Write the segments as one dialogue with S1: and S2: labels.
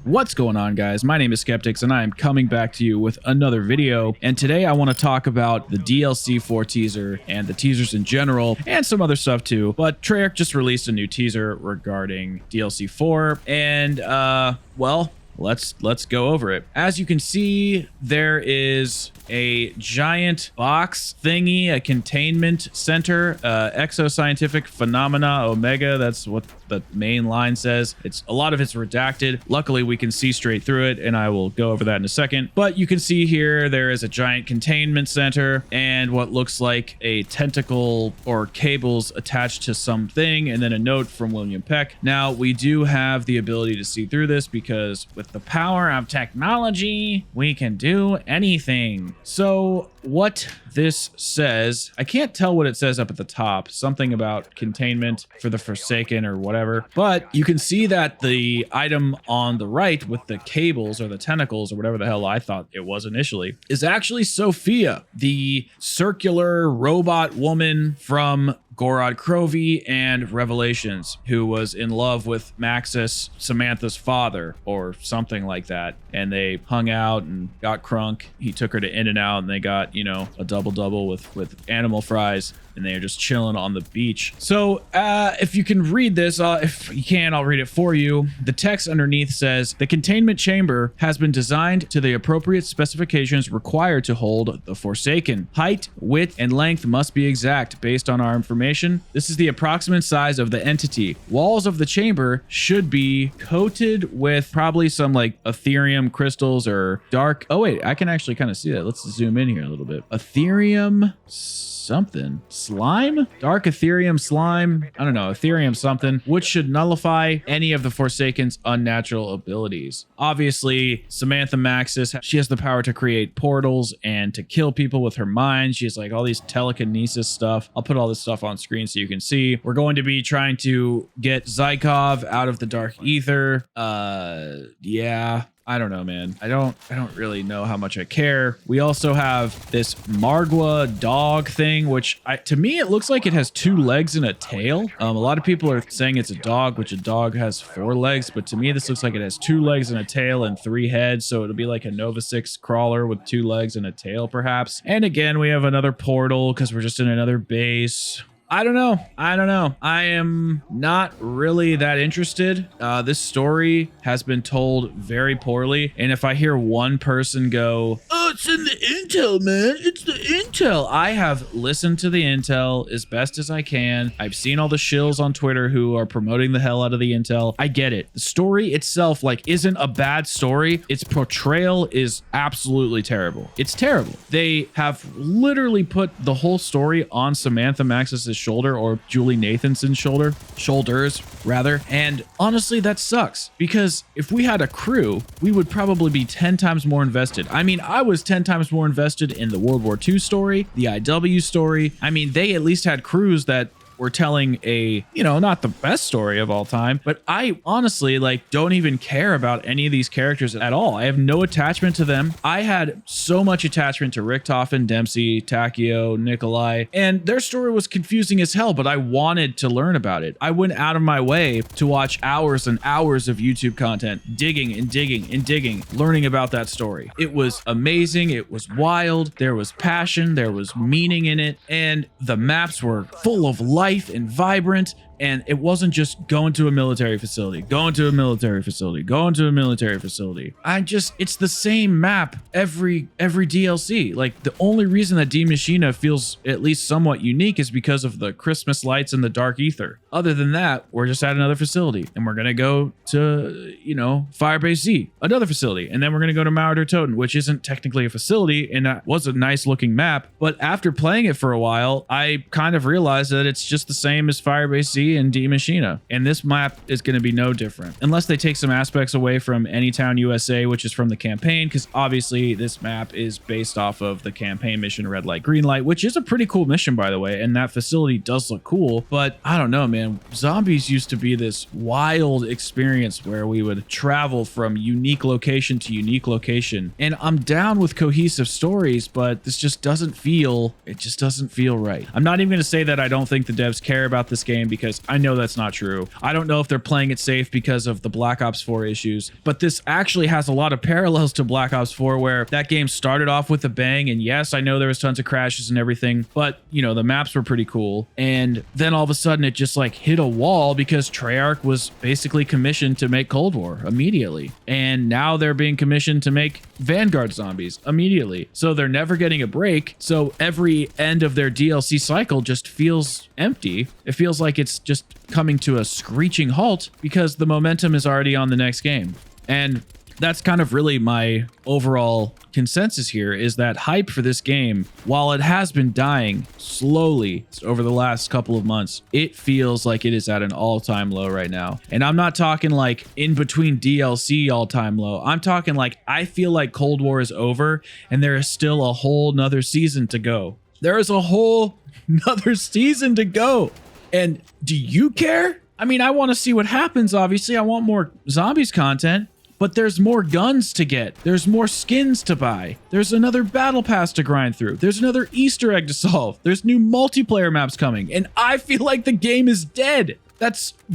S1: What's going on, guys? My name is Skeptics and I am coming back to you with another video, and today I want to talk about the DLC 4 teaser and the teasers in general and some other stuff too. But Treyarch just released a new teaser regarding DLC 4 and well, let's go over it. As you can see, there is a giant box thingy, a containment center, exoscientific phenomena omega. That's what the main line says. A lot of it's redacted. Luckily, we can see straight through it, and I will go over that in a second. But you can see here there is a giant containment center and what looks like a tentacle or cables attached to something, and then a note from William Peck. Now, we do have the ability to see through this because with the power of technology, we can do anything. So what this says, I can't tell what it says up at the top, something about containment for the Forsaken or whatever, but you can see that the item on the right with the cables or the tentacles or whatever the hell I thought it was initially is actually Sophia, the circular robot woman from Gorod Krovi and Revelations, who was in love with Maxis, Samantha's father, or something like that. And they hung out and got crunk. He took her to In-N-Out and they got, you know, a double-double with animal fries, and they're just chilling on the beach. So if you can read this, if you can, I'll read it for you. The text underneath says, the containment chamber has been designed to the appropriate specifications required to hold the Forsaken. Height, width, and length must be exact based on our information. This is the approximate size of the entity. Walls of the chamber should be coated with probably some like Ethereum crystals or dark. Oh wait, I can actually kind of see that. Let's zoom in here a little bit. Ethereum something. Slime? Dark Ethereum slime? I don't know. Ethereum something, which should nullify any of the Forsaken's unnatural abilities. Obviously, Samantha Maxis, she has the power to create portals and to kill people with her mind. She has like all these telekinesis stuff. I'll put all this stuff on screen so you can see. We're going to be trying to get Zykov out of the dark ether. Yeah. I don't know, man. I don't really know how much I care. We also have this Margwa dog thing, which to me, it looks like it has 2 legs and a tail. A lot of people are saying it's a dog, which a dog has 4 legs, but to me, this looks like it has 2 legs and a tail and 3 heads. So it'll be like a Nova 6 crawler with 2 legs and a tail, perhaps. And again, we have another portal because we're just in another base. I don't know. I am not really that interested. This story has been told very poorly. And if I hear one person go, oh, it's in the intel, man. It's the intel. I have listened to the intel as best as I can. I've seen all the shills on Twitter who are promoting the hell out of the intel. I get it. The story itself, like, isn't a bad story. Its portrayal is absolutely terrible. It's terrible. They have literally put the whole story on Samantha Maxis' shoulder, or Julie Nathanson's shoulders rather. And honestly, that sucks, because if we had a crew, we would probably be 10 times more invested. I mean, I was 10 times more invested in the World War II story, the IW story. I mean, they at least had crews that were telling a, you know, not the best story of all time, but I honestly like don't even care about any of these characters at all. I have no attachment to them. I had so much attachment to Richtofen, Dempsey, Takio, Nikolai, and their story was confusing as hell, but I wanted to learn about it. I went out of my way to watch hours and hours of YouTube content, digging and digging and digging, learning about that story. It was amazing. It was wild. There was passion. There was meaning in it. And the maps were full of life and vibrant, and it wasn't just going to a military facility, going to a military facility, going to a military facility. It's the same map every DLC. Like, the only reason that D Machina feels at least somewhat unique is because of the Christmas lights and the dark ether. Other than that, we're just at another facility, and we're gonna go to, you know, Firebase Z, another facility, and then we're gonna go to Mauer Toten, which isn't technically a facility, and that was a nice looking map. But after playing it for a while, I kind of realized that it's just the same as Firebase Z and D Machina, and this map is going to be no different unless they take some aspects away from Anytown USA, which is from the campaign, because obviously this map is based off of the campaign mission Red Light Green Light, which is a pretty cool mission, by the way, and that facility does look cool. But I don't know, man. Zombies used to be this wild experience where we would travel from unique location to unique location, and I'm down with cohesive stories, but this just doesn't feel right. I'm not even going to say that I don't think the devs care about this game, because guys. I know that's not true. I don't know if they're playing it safe because of the Black Ops 4 issues, but this actually has a lot of parallels to Black Ops 4, where that game started off with a bang. And yes, I know there was tons of crashes and everything, but you know, the maps were pretty cool. And then all of a sudden it just like hit a wall because Treyarch was basically commissioned to make Cold War immediately. And now they're being commissioned to make Vanguard zombies immediately. So they're never getting a break. So every end of their DLC cycle just feels empty. It feels like it's just coming to a screeching halt because the momentum is already on the next game. And that's kind of really my overall consensus here, is that hype for this game, while it has been dying slowly over the last couple of months, it feels like it is at an all-time low right now. And I'm not talking like in between DLC all-time low. I'm talking like I feel like Cold War is over and there is still a whole nother season to go. There is a whole nother season to go. And do you care? I mean, I want to see what happens, obviously. I want more zombies content. But there's more guns to get. There's more skins to buy. There's another battle pass to grind through. There's another Easter egg to solve. There's new multiplayer maps coming. And I feel like the game is dead.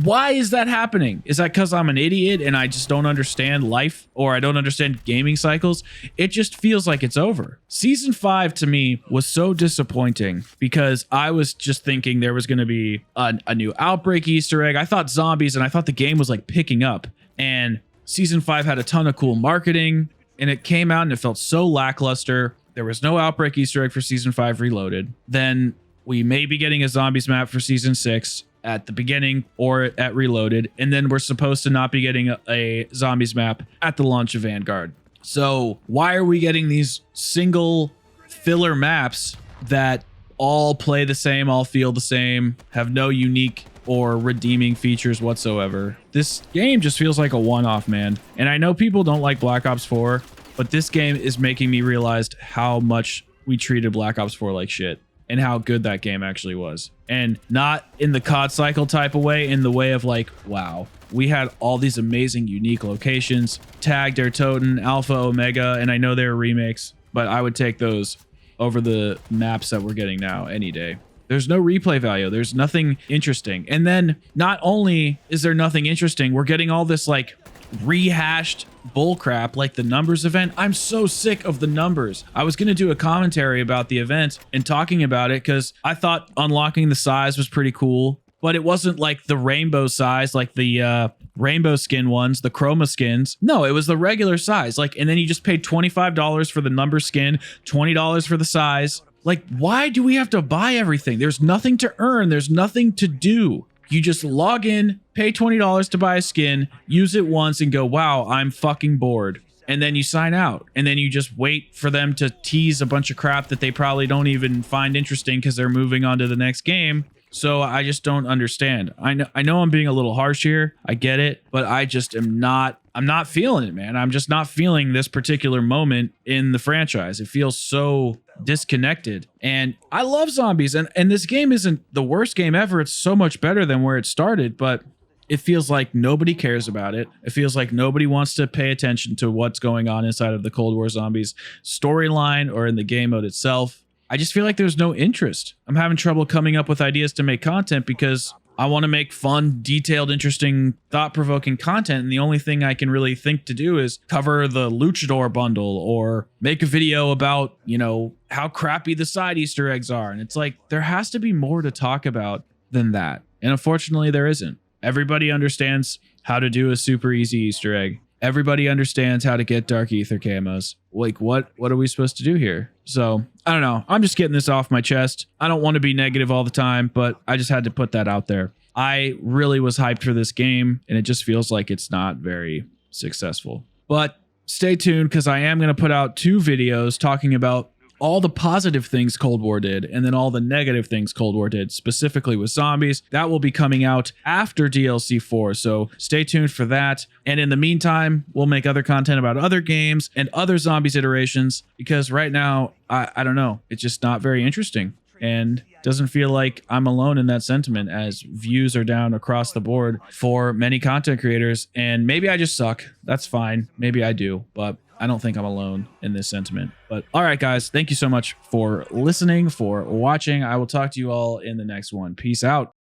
S1: Why is that happening? Is that because I'm an idiot and I just don't understand life, or I don't understand gaming cycles? It just feels like it's over. Season 5 to me was so disappointing because I was just thinking there was going to be a new Outbreak Easter egg. I thought zombies, and I thought the game was like picking up. And Season 5 had a ton of cool marketing, and it came out and it felt so lackluster. There was no Outbreak Easter egg for Season 5 Reloaded. Then we may be getting a zombies map for Season 6 at the beginning or at Reloaded, and then we're supposed to not be getting a zombies map at the launch of Vanguard. So why are we getting these single filler maps that all play the same, all feel the same, have no unique or redeeming features whatsoever? This game just feels like a one-off, man. And I know people don't like Black Ops 4, but this game is making me realize how much we treated Black Ops 4 like shit, and how good that game actually was. And not in the COD cycle type of way, in the way of like, wow, we had all these amazing unique locations, Tag, Der Toten, Alpha, Omega, and I know they're remakes, but I would take those over the maps that we're getting now any day. There's no replay value. There's nothing interesting. And then not only is there nothing interesting, we're getting all this like rehashed bullcrap like the numbers event. I'm so sick of the numbers. I was going to do a commentary about the event and talking about it because I thought unlocking the size was pretty cool, but it wasn't like the rainbow size, like the rainbow skin ones, the chroma skins. No, it was the regular size. Like, and then you just paid $25 for the number skin, $20 for the size. Like, why do we have to buy everything? There's nothing to earn. There's nothing to do. You just log in, pay $20 to buy a skin, use it once and go, wow, I'm fucking bored. And then you sign out. And then you just wait for them to tease a bunch of crap that they probably don't even find interesting because they're moving on to the next game. So I just don't understand. I know I'm being a little harsh here. I get it, but I just I'm not feeling it, man. I'm just not feeling this particular moment in the franchise. It feels so disconnected. And I love zombies, and this game isn't the worst game ever. It's so much better than where it started, but it feels like nobody cares about it. It feels like nobody wants to pay attention to what's going on inside of the Cold War Zombies storyline or in the game mode itself. I just feel like there's no interest. I'm having trouble coming up with ideas to make content because I want to make fun, detailed, interesting, thought-provoking content, and the only thing I can really think to do is cover the Luchador bundle or make a video about, you know, how crappy the side Easter eggs are. And it's like, there has to be more to talk about than that. And unfortunately, there isn't. Everybody understands how to do a super easy Easter egg. Everybody understands how to get Dark Ether camos. Like, what are we supposed to do here? So, I don't know. I'm just getting this off my chest. I don't want to be negative all the time, but I just had to put that out there. I really was hyped for this game, and it just feels like it's not very successful. But stay tuned, because I am going to put out 2 videos talking about all the positive things Cold War did, and then all the negative things Cold War did, specifically with zombies. That will be coming out after DLC 4, so stay tuned for that. And in the meantime, we'll make other content about other games and other zombies iterations, because right now, I don't know, it's just not very interesting. And doesn't feel like I'm alone in that sentiment, as views are down across the board for many content creators. And maybe I just suck. That's fine. Maybe I do, but I don't think I'm alone in this sentiment. But all right, guys, thank you so much for listening, for watching. I will talk to you all in the next one. Peace out.